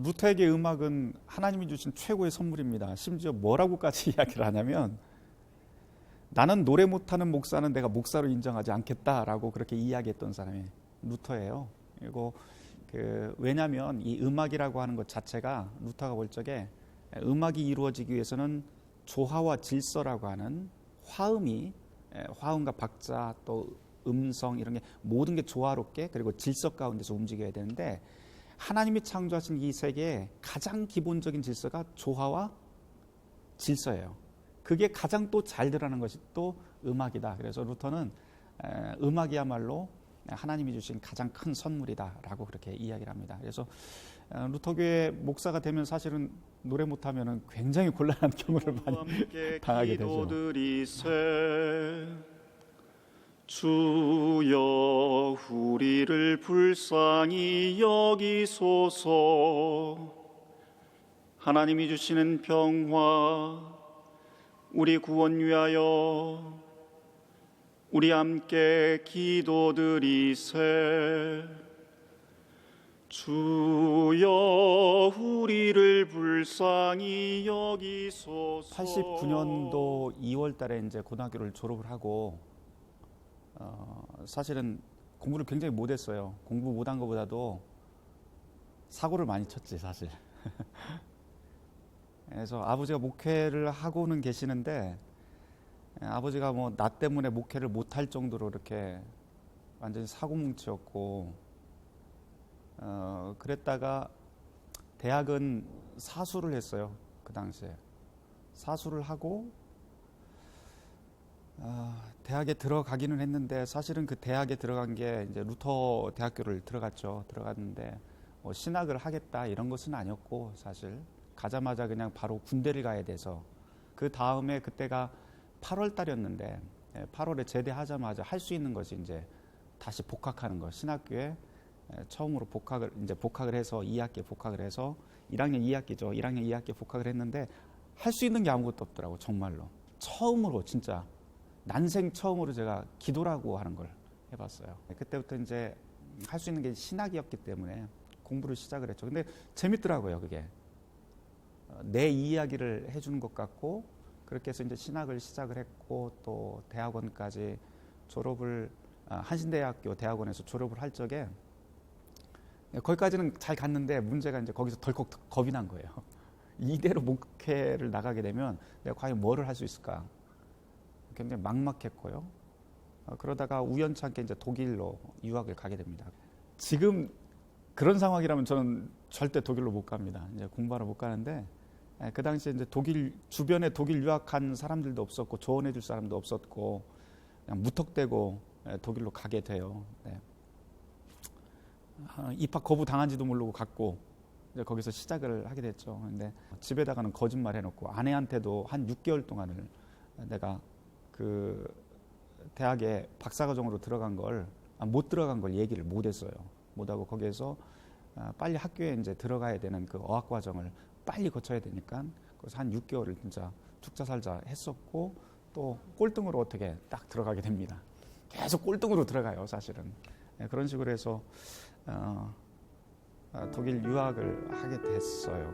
루터에게 음악은 하나님이 주신 최고의 선물입니다. 심지어 뭐라고까지 이야기를 하냐면 나는 노래 못하는 목사는 내가 목사로 인정하지 않겠다라고 그렇게 이야기했던 사람이 루터예요. 그리고 왜냐하면 이 음악이라고 하는 것 자체가 루터가 볼 적에 음악이 이루어지기 위해서는 조화와 질서라고 하는 화음과 박자 또 음성 이런 게 모든 게 조화롭게 그리고 질서 가운데서 움직여야 되는데 하나님이 창조하신 이 세계의 가장 기본적인 질서가 조화와 질서예요. 그게 가장 또 잘 드러나는 것이 또 음악이다. 그래서 루터는 음악이야말로 하나님이 주신 가장 큰 선물이다라고 그렇게 이야기를 합니다. 그래서 루터교회 목사가 되면 사실은 노래 못하면 굉장히 곤란한 경우를 많이 당하게 되죠. 주여 우리를 불쌍히 여기소서. 하나님이 주시는 평화 우리 구원 위하여 우리 함께 기도드리세. 주여 우리를 불쌍히 여기소서. 89년도 2월 달에 이제 고등학교를 졸업을 하고 사실은 공부를 굉장히 못했어요. 공부 못한 것보다도 사고를 많이 쳤지 사실. 그래서 아버지가 목회를 하고는 계시는데 아버지가 뭐 나 때문에 목회를 못할 정도로 이렇게 완전히 사고뭉치였고 그랬다가 대학은 사수를 했어요. 그 당시에 사수를 하고 대학에 들어가기는 했는데 사실은 그 대학에 들어간 게 이제 루터 대학교를 들어갔는데 뭐 신학을 하겠다 이런 것은 아니었고 사실 가자마자 그냥 바로 군대를 가야 돼서 그 다음에 그때가 8월 달이었는데 8월에 제대하자마자 할 수 있는 것이 이제 다시 복학하는 거. 신학교에 처음으로 복학을 해서 2학기에 복학을 해서 1학년 2학기죠. 1학년 2학기에 복학을 했는데 할 수 있는 게 아무것도 없더라고. 정말로 처음으로 진짜 난생 처음으로 제가 기도라고 하는 걸 해봤어요. 그때부터 이제 할 수 있는 게 신학이었기 때문에 공부를 시작을 했죠. 근데 재밌더라고요. 그게 내 이야기를 해주는 것 같고 그렇게 해서 이제 신학을 시작을 했고 또 대학원까지 졸업을 한신대학교 대학원에서 졸업을 할 적에 거기까지는 잘 갔는데 문제가 이제 거기서 덜컥 겁이 난 거예요. 이대로 목회를 나가게 되면 내가 과연 뭐를 할 수 있을까? 굉장히 막막했고요. 그러다가 우연찮게 이제 독일로 유학을 가게 됩니다. 지금 그런 상황이라면 저는 절대 독일로 못 갑니다. 이제 공부하러 못 가는데 그 당시에 이제 주변에 독일 유학한 사람들도 없었고 조언해 줄 사람도 없었고 그냥 무턱대고 독일로 가게 돼요. 네. 입학 거부 당한지도 모르고 갔고 이제 거기서 시작을 하게 됐죠. 근데 집에다가는 거짓말 해놓고 아내한테도 한 6개월 동안을 내가 그 대학에 박사과정으로 못 들어간 걸 얘기를 못했어요. 못하고 거기에서 빨리 학교에 이제 들어가야 되는 그 어학과정을 빨리 거쳐야 되니까 그래서 한 6개월을 진짜 죽자 살자 했었고 또 꼴등으로 어떻게 딱 들어가게 됩니다. 계속 꼴등으로 들어가요, 사실은. 그런 식으로 해서 독일 유학을 하게 됐어요.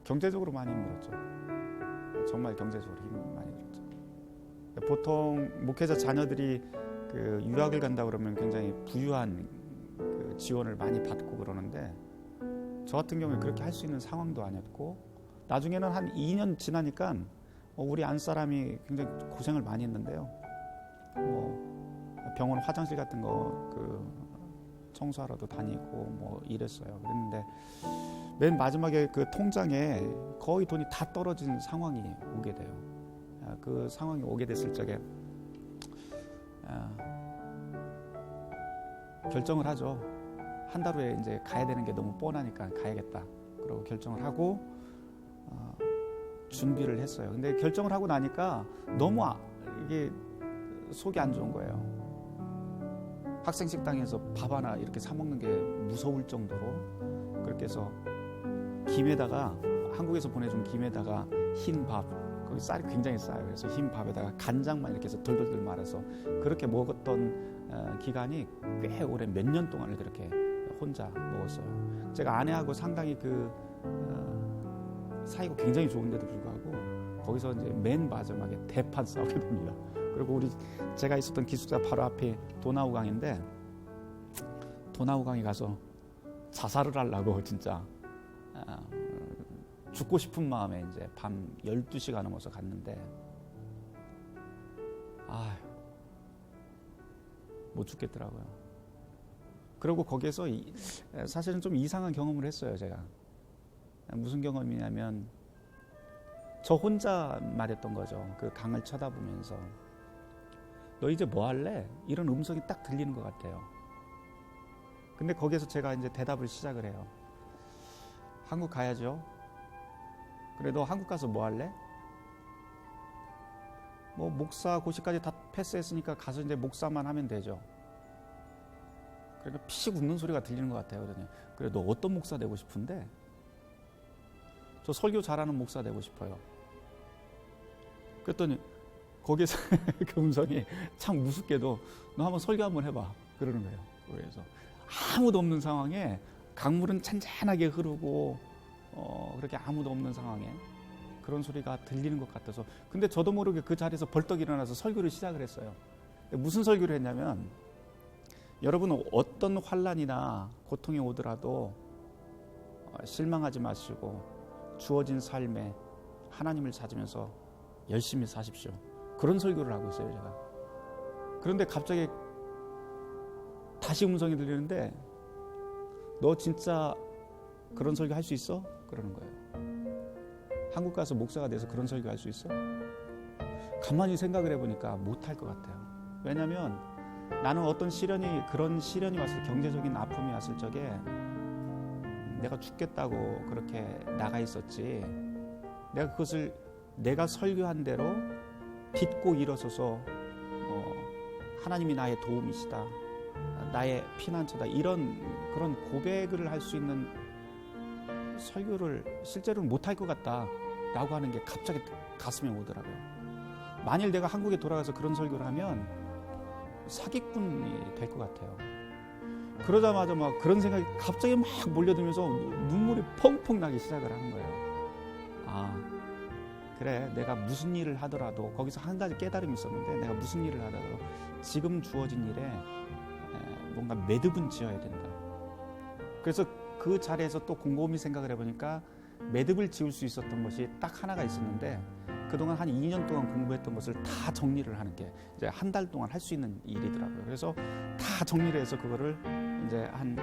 경제적으로 많이 힘들었죠. 정말 경제적으로 많이 힘들었죠. 보통 목회자 자녀들이 그 유학을 간다 그러면 굉장히 부유한 그 지원을 많이 받고 그러는데 저 같은 경우에 그렇게 할 수 있는 상황도 아니었고 나중에는 한 2년 지나니까 우리 안 사람이 굉장히 고생을 많이 했는데요. 병원 화장실 같은 거 청소하러도 다니고 뭐 이랬어요. 그랬는데 맨 마지막에 그 통장에 거의 돈이 다 떨어진 상황이 오게 돼요. 그 상황이 오게 됐을 적에 결정을 하죠. 한 달 후에 이제 가야 되는 게 너무 뻔하니까 가야겠다. 그러고 결정을 하고 준비를 했어요. 근데 결정을 하고 나니까 너무 이게 속이 안 좋은 거예요. 학생 식당에서 밥 하나 이렇게 사 먹는 게 무서울 정도로 그렇게 해서 김에다가 한국에서 보내준 김에다가 흰 밥, 거기 쌀이 굉장히 싸요. 그래서 흰 밥에다가 간장만 이렇게 해서 돌돌돌 말아서 그렇게 먹었던 기간이 꽤 오래 몇 년 동안을 그렇게 혼자 먹었어요. 제가 아내하고 상당히 사이가 굉장히 좋은데도 불구하고 거기서 이제 맨 마지막에 대판 싸우게 됩니다. 그리고 제가 있었던 기숙사 바로 앞에 도나우강인데 도나우강에 가서 자살을 하려고 진짜 죽고 싶은 마음에 이제 밤 12시가 넘어서 갔는데 못 죽겠더라고요. 그리고 거기에서 사실은 좀 이상한 경험을 했어요. 제가 무슨 경험이냐면 저 혼자 말했던 거죠. 그 강을 쳐다보면서 너 이제 뭐 할래? 이런 음성이 딱 들리는 것 같아요. 근데 거기에서 제가 이제 대답을 시작을 해요. 한국 가야죠. 그래 너 한국 가서 뭐 할래? 뭐 목사 고시까지 다 패스했으니까 가서 이제 목사만 하면 되죠. 그러니까 피식 웃는 소리가 들리는 것 같아요. 그래 너 어떤 목사 되고 싶은데? 저 설교 잘하는 목사 되고 싶어요. 그랬더니 거기서 그 음성이 참 무섭게도 너 한번 설교 한번 해봐 그러는 거예요. 그래서 아무도 없는 상황에 강물은 잔잔하게 흐르고 그렇게 아무도 없는 상황에 그런 소리가 들리는 것 같아서 근데 저도 모르게 그 자리에서 벌떡 일어나서 설교를 시작을 했어요. 무슨 설교를 했냐면 여러분 어떤 환난이나 고통이 오더라도 실망하지 마시고 주어진 삶에 하나님을 찾으면서 열심히 사십시오. 그런 설교를 하고 있어요 제가. 그런데 갑자기 다시 음성이 들리는데 너 진짜 그런 설교 할 수 있어? 그러는 거예요. 한국 가서 목사가 돼서 그런 설교 할 수 있어? 가만히 생각을 해보니까 못할 것 같아요. 왜냐하면 나는 어떤 그런 시련이 왔을 때 경제적인 아픔이 왔을 적에 내가 죽겠다고 그렇게 나가 있었지 내가 그것을 내가 설교한 대로 딛고 일어서서 하나님이 나의 도움이시다 나의 피난처다 이런 그런 고백을 할 수 있는 설교를 실제로는 못할 것 같다 라고 하는 게 갑자기 가슴에 오더라고요. 만일 내가 한국에 돌아가서 그런 설교를 하면 사기꾼이 될 것 같아요. 그러자마자 막 그런 생각이 갑자기 막 몰려들면서 눈물이 펑펑 나기 시작을 하는 거예요. 그래 내가 무슨 일을 하더라도 거기서 한 가지 깨달음이 있었는데 내가 무슨 일을 하더라도 지금 주어진 일에 뭔가 매듭은 지어야 된다. 그래서 그 자리에서 또 곰곰이 생각을 해보니까 매듭을 지을 수 있었던 것이 딱 하나가 있었는데 그동안 한 2년 동안 공부했던 것을 다 정리를 하는 게 이제 한 달 동안 할 수 있는 일이더라고요. 그래서 다 정리를 해서 그거를 이제 한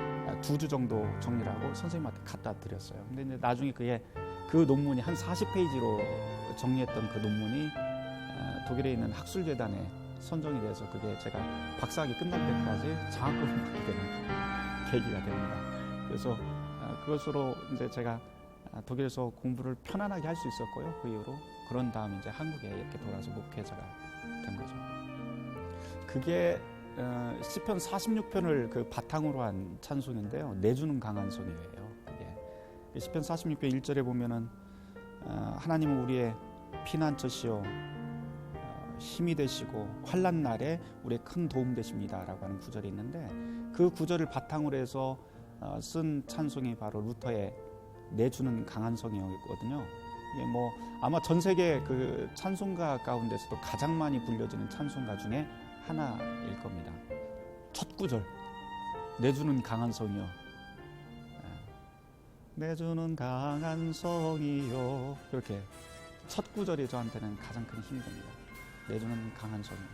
2주 정도 정리를 하고 선생님한테 갖다 드렸어요. 근데 이제 나중에 그 논문이 한 40페이지로 정리했던 그 논문이 독일에 있는 학술재단에 선정이 돼서 그게 제가 박사학위 끝날 때까지 장학금을 받게 되는 계기가 됩니다. 그래서 그것으로 이제 제가 독일에서 공부를 편안하게 할 수 있었고요. 그 이후로 그런 다음 이제 한국에 이렇게 돌아서 목회자가 된 거죠. 그게 시편 46편을 그 바탕으로 한 찬송인데요. 내주는 강한 성이에요. 그게 시편 46편 1절에 보면은 하나님은 우리의 피난처시요 힘이 되시고 환난 날에 우리의 큰 도움 되십니다라고 하는 구절이 있는데 그 구절을 바탕으로 해서 쓴 찬송이 바로 루터의 내주는 강한 성이었거든요. 이게 뭐 아마 전 세계 그 찬송가 가운데서도 가장 많이 불려지는 찬송가 중에 하나일 겁니다. 첫 구절 내주는 강한 성이요. 내주는 강한 성이요. 그렇게 첫 구절이 저한테는 가장 큰 힘이 됩니다. 내주는 강한 성이요.